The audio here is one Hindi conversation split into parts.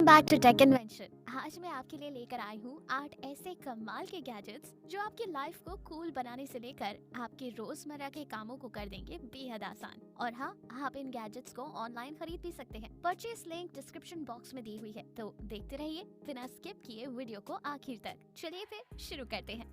Welcome back to tech invention. आज मैं आपके लिए लेकर आई हूँ 8 ऐसे कमाल के गैजेट्स जो आपकी लाइफ को कूल बनाने से लेकर आपके रोजमर्रा के कामों को कर देंगे बेहद आसान। और हाँ, आप इन गैजेट्स को ऑनलाइन खरीद भी सकते हैं। परचेस लिंक डिस्क्रिप्शन बॉक्स में दी हुई है, तो देखते रहिए बिना स्किप किए वीडियो को आखिर तक। चलिए फिर शुरू करते हैं।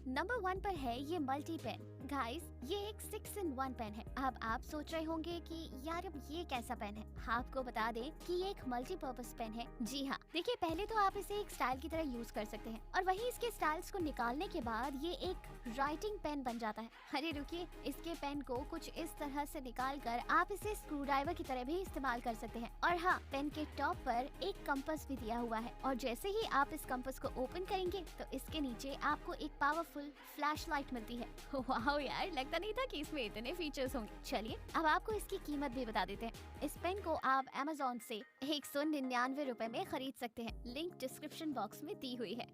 नंबर 1 पर है ये मल्टी पेन। गाइस, ये एक 6-in-1 पेन है। अब आप सोच रहे होंगे कि यार अब ये कैसा पेन है। आपको बता दें कि ये एक मल्टीपर्पस पेन है। जी हाँ, देखिए पहले तो आप इसे एक स्टाइल की तरह यूज कर सकते हैं और वहीं इसके स्टाइल्स को निकालने के बाद ये एक राइटिंग पेन बन जाता है। अरे रुकिए, इसके पेन को कुछ इस तरह से निकाल कर आप इसे स्क्रू ड्राइवर की तरह भी इस्तेमाल कर सकते हैं। और हाँ, पेन के टॉप पर एक कंपास भी दिया हुआ है और जैसे ही आप इस कंपास को ओपन करेंगे तो इसके नीचे आपको एक पावरफुल फ्लैश लाइट मिलती है। वाह यार, लगता नहीं था कि इसमें इतने फीचर्स होंगे। चलिए अब आपको इसकी कीमत भी बता देते हैं। इस पेन को आप Amazon से 199 रुपए में खरीद सकते हैं। लिंक डिस्क्रिप्शन बॉक्स में दी हुई है।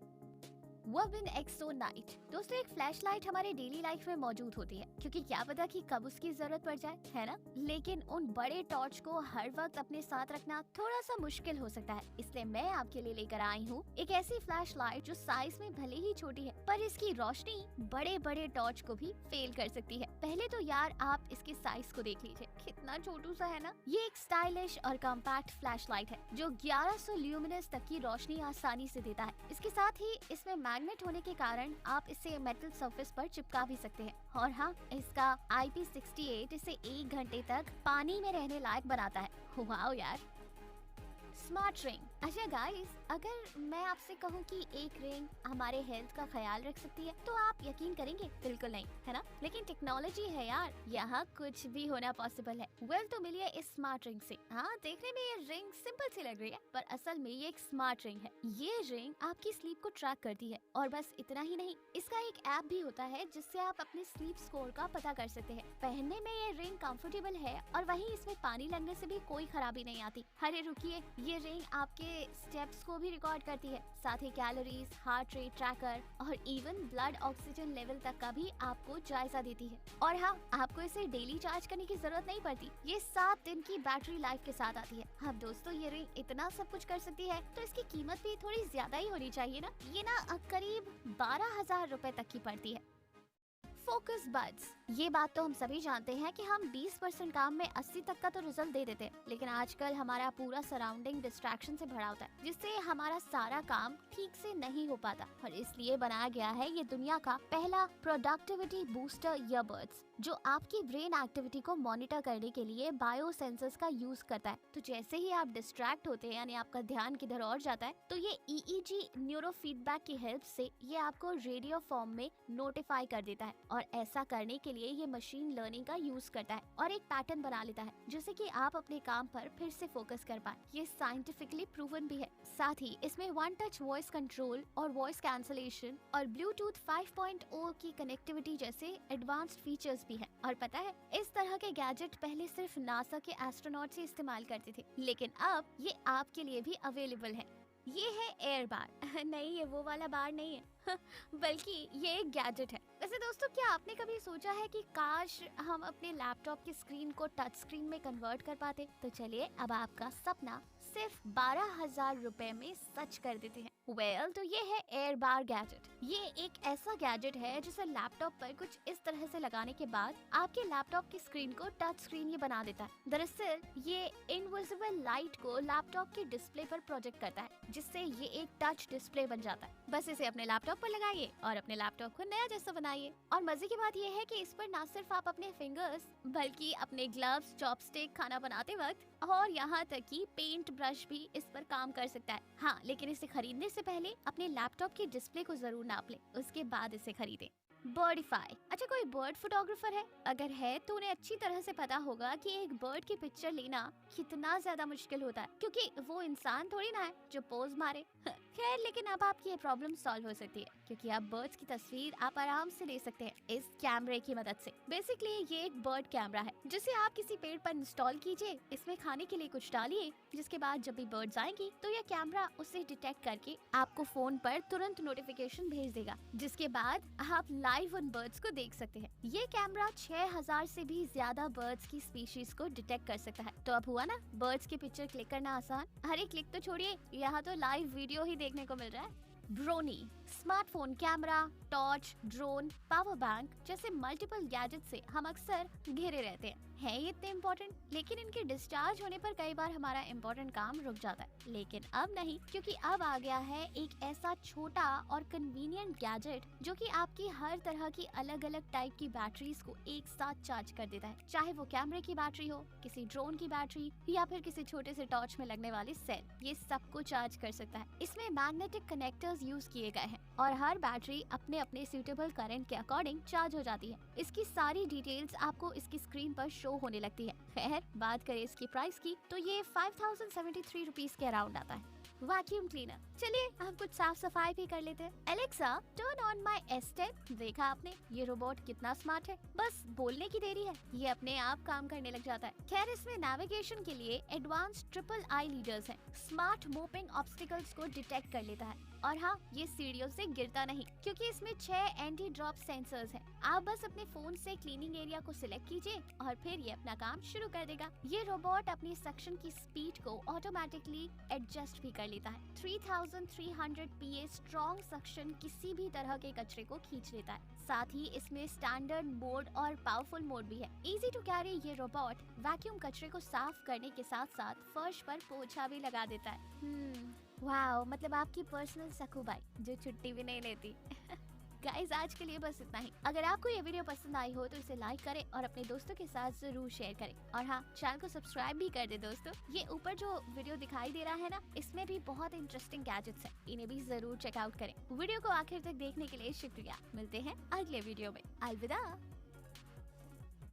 वबिन एक्सो नाइट। दोस्तों, एक फ्लैश लाइट हमारे डेली लाइफ में मौजूद होती है, क्योंकि क्या पता कि कब उसकी जरूरत पड़ जाए, है ना। लेकिन उन बड़े टॉर्च को हर वक्त अपने साथ रखना थोड़ा सा मुश्किल हो सकता है, इसलिए मैं आपके लिए लेकर आई हूँ एक ऐसी फ्लैश लाइट जो साइज में भले ही छोटी है पर इसकी रोशनी बड़े बड़े टॉर्च को भी फेल कर सकती है। पहले तो यार आप इसके साइज को देख लीजिए, कितना छोटू सा है ना। ये एक स्टाइलिश और कॉम्पैक्ट फ्लैश लाइट है जो 1100 ल्यूमिनस तक की रोशनी आसानी से देता है। इसके साथ ही इसमें मैग्नेट होने के कारण आप इसे मेटल सरफेस पर चिपका भी सकते हैं। और हाँ, इसका IP68 इसे 1 घंटे तक पानी में रहने लायक बनाता है। वाओ यार। Smart ring. अच्छा गाइस, अगर मैं आपसे कहूँ कि एक रिंग हमारे हेल्थ का ख्याल रख सकती है तो आप यकीन करेंगे? बिल्कुल नहीं, है ना। लेकिन टेक्नोलॉजी है यार, यहाँ कुछ भी होना पॉसिबल है। वेल तो मिलिए इस स्मार्ट रिंग से। हाँ, देखने में ये रिंग सिंपल सी लग रही है पर असल में ये एक स्मार्ट रिंग है। ये रिंग आपकी स्लीप को ट्रैक करती है और बस इतना ही नहीं, इसका एक ऐप भी होता है जिससे आप अपने स्लीप स्कोर का पता कर सकते हैं। पहनने में ये रिंग कंफर्टेबल है और वहीं इसमें पानी लगने से भी कोई खराबी नहीं आती। अरे रुकिए, ये रिंग आपके स्टेप्स को भी रिकॉर्ड करती है, साथ ही कैलोरीज, हार्ट रेट ट्रैकर और इवन ब्लड ऑक्सीजन लेवल तक का भी आपको जायजा देती है। और हाँ, आपको इसे डेली चार्ज करने की जरूरत नहीं पड़ती। ये 7 दिन की बैटरी लाइफ के साथ आती है। अब दोस्तों, ये रिंग इतना सब कुछ कर सकती है तो इसकी कीमत भी थोड़ी ज्यादा ही होनी चाहिए ना। ये ना करीब 12,000 रुपए तक की पड़ती है। Focus buds. ये बात तो हम सभी जानते हैं कि हम 20% काम में 80 तक का तो रिजल्ट दे देते हैं, लेकिन आजकल हमारा पूरा सराउंडिंग डिस्ट्रैक्शन से भरा होता है जिससे हमारा सारा काम ठीक से नहीं हो पाता। और इसलिए बनाया गया है ये दुनिया का पहला प्रोडक्टिविटी बूस्टर ईयरबड्स जो आपकी ब्रेन एक्टिविटी को मॉनिटर करने के लिए बायो सेंसर्स का यूज करता है। तो जैसे ही आप डिस्ट्रैक्ट होते हैं, यानी आपका ध्यान किधर और जाता है, तो ये EEG न्यूरो फीडबैक की हेल्प से ये आपको रेडियो फॉर्म में नोटिफाई कर देता है। और ऐसा करने के लिए ये मशीन लर्निंग का यूज करता है और एक पैटर्न बना लेता है जिससे कि आप अपने काम पर फिर से फोकस कर पाए। ये साइंटिफिकली प्रूवन भी है। साथ ही इसमें 1 टच वॉइस कंट्रोल और वॉइस कैंसलेशन और ब्लूटूथ 5.0 की कनेक्टिविटी जैसे एडवांस्ड फीचर्स भी है। और पता है, इस तरह के गैजेट पहले सिर्फ नासा के एस्ट्रोनॉट्स ही इस्तेमाल करते थे, लेकिन अब ये आपके लिए भी अवेलेबल है। ये है एयर बार। नहीं, ये वो वाला बार नहीं है बल्कि ये एक गैजेट है। वैसे दोस्तों, क्या आपने कभी सोचा है कि काश हम अपने लैपटॉप की स्क्रीन को टच स्क्रीन में कन्वर्ट कर पाते? तो चलिए अब आपका सपना सिर्फ 12,000 रुपए में सच कर देते हैं। वेल तो ये है एयर बार गैजेट। ये एक ऐसा गैजेट है जिसे लैपटॉप पर कुछ इस तरह से लगाने के बाद आपके लैपटॉप की स्क्रीन को टच स्क्रीन ये बना देता है। दरअसल ये इनविजिबल लाइट को लैपटॉप के डिस्प्ले पर प्रोजेक्ट करता है जिससे ये एक टच डिस्प्ले बन जाता है। बस इसे अपने लैपटॉप पर लगाइए और अपने लैपटॉप को नया जैसा बनाइए। और मजे की बात यह है कि इस पर ना सिर्फ आप अपने फिंगर्स बल्कि अपने ग्लव्स, चॉपस्टिक, खाना बनाते वक्त और यहाँ तक कि पेंट ब्रश भी इस पर काम कर सकता है। हाँ, लेकिन इसे खरीदने से पहले अपने लैपटॉप की डिस्प्ले को जरूर नाप ले, उसके बाद इसे खरीदें। बर्डिफाई। अच्छा, कोई बर्ड फोटोग्राफर है? अगर है तो उन्हें अच्छी तरह से पता होगा कि एक बर्ड की पिक्चर लेना कितना ज्यादा मुश्किल होता है, क्योंकि वो इंसान थोड़ी ना है जो पोज मारे खैर, लेकिन अब आपकी ये प्रॉब्लम सॉल्व हो सकती है, क्योंकि अब बर्ड्स की तस्वीर आप आराम से ले सकते हैं इस कैमरे की मदद से। बेसिकली ये एक बर्ड कैमरा है जिसे आप किसी पेड़ पर इंस्टॉल कीजिए, इसमें खाने के लिए कुछ डालिए, जिसके बाद जब भी बर्ड्स आएंगी तो यह कैमरा उसे डिटेक्ट करके आपको फोन पर तुरंत नोटिफिकेशन भेज देगा, जिसके बाद आप लाइव उन बर्ड्स को देख सकते हैं। ये कैमरा 6000 से भी ज्यादा बर्ड्स की स्पीशीज को डिटेक्ट कर सकता है। तो अब हुआ ना बर्ड्स की पिक्चर क्लिक करना आसान। अरे क्लिक तो छोड़िए, यहाँ तो लाइव वीडियो ही देखने को मिल रहा है। ब्रोनी smartphone camera, torch, drone, power bank जैसे मल्टीपल गैजेट से हम अक्सर घिरे रहते हैं। है ये इतने इम्पोर्टेंट, लेकिन इनके डिस्चार्ज होने पर कई बार हमारा इम्पोर्टेंट काम रुक जाता है। लेकिन अब नहीं, क्योंकि अब आ गया है एक ऐसा छोटा और कन्वीनियंट गैजेट जो कि आपकी हर तरह की अलग अलग टाइप की बैटरीज को एक साथ चार्ज कर देता है। चाहे वो कैमरे की बैटरी हो, किसी ड्रोन की बैटरी या फिर किसी छोटे से टॉर्च में लगने वाली सेल, ये सबको चार्ज कर सकता है। इसमें मैग्नेटिक कनेक्टर्स यूज किए गए हैं और हर बैटरी अपने अपने सूटेबल करंट के अकॉर्डिंग चार्ज हो जाती है। इसकी सारी डिटेल्स आपको इसकी स्क्रीन पर शो होने लगती है। खैर, बात करें इसकी प्राइस की तो ये 5073 रुपीज के अराउंड आता है। वैक्यूम क्लीनर, चलिए हम कुछ साफ सफाई भी कर लेते हैं। Alexa turn on my S10। देखा आपने ये रोबोट कितना स्मार्ट है, बस बोलने की देरी है, ये अपने आप काम करने लग जाता है। खैर, इसमें नेविगेशन के लिए एडवांस ट्रिपल आई लीडर्स हैं। स्मार्ट मोपिंग ऑब्स्टिकल्स को डिटेक्ट कर लेता है और हाँ, ये सीढ़ियों से गिरता नहीं, क्योंकि इसमें 6 एंटी ड्रॉप सेंसर्स हैं। आप बस अपने फोन से क्लीनिंग एरिया को सिलेक्ट कीजिए और फिर ये अपना काम शुरू कर देगा। ये रोबोट अपनी सक्शन की स्पीड को ऑटोमेटिकली एडजस्ट भी कर लेता है। 3300 PA स्ट्रॉन्ग सक्शन किसी भी तरह के कचरे को खींच लेता है। साथ ही इसमें स्टैंडर्ड मोड और पावरफुल मोड भी है। इजी टू कैरी ये रोबोट वैक्यूम कचरे को साफ करने के साथ साथ फर्श पर पोछा भी लगा देता है। वाओ, मतलब आपकी पर्सनल सकूबाई जो छुट्टी भी नहीं लेती। गाइस, आज के लिए बस इतना ही। अगर आपको ये वीडियो पसंद आई हो तो इसे लाइक करें और अपने दोस्तों के साथ जरूर शेयर करें। और हाँ, चैनल को सब्सक्राइब भी कर दे दोस्तों। ये ऊपर जो वीडियो दिखाई दे रहा है ना, इसमें भी बहुत इंटरेस्टिंग गैजेट्स हैं, इन्हें भी जरूर चेकआउट करें। वीडियो को आखिर तक देखने के लिए शुक्रिया। मिलते हैं अगले वीडियो में। अलविदा।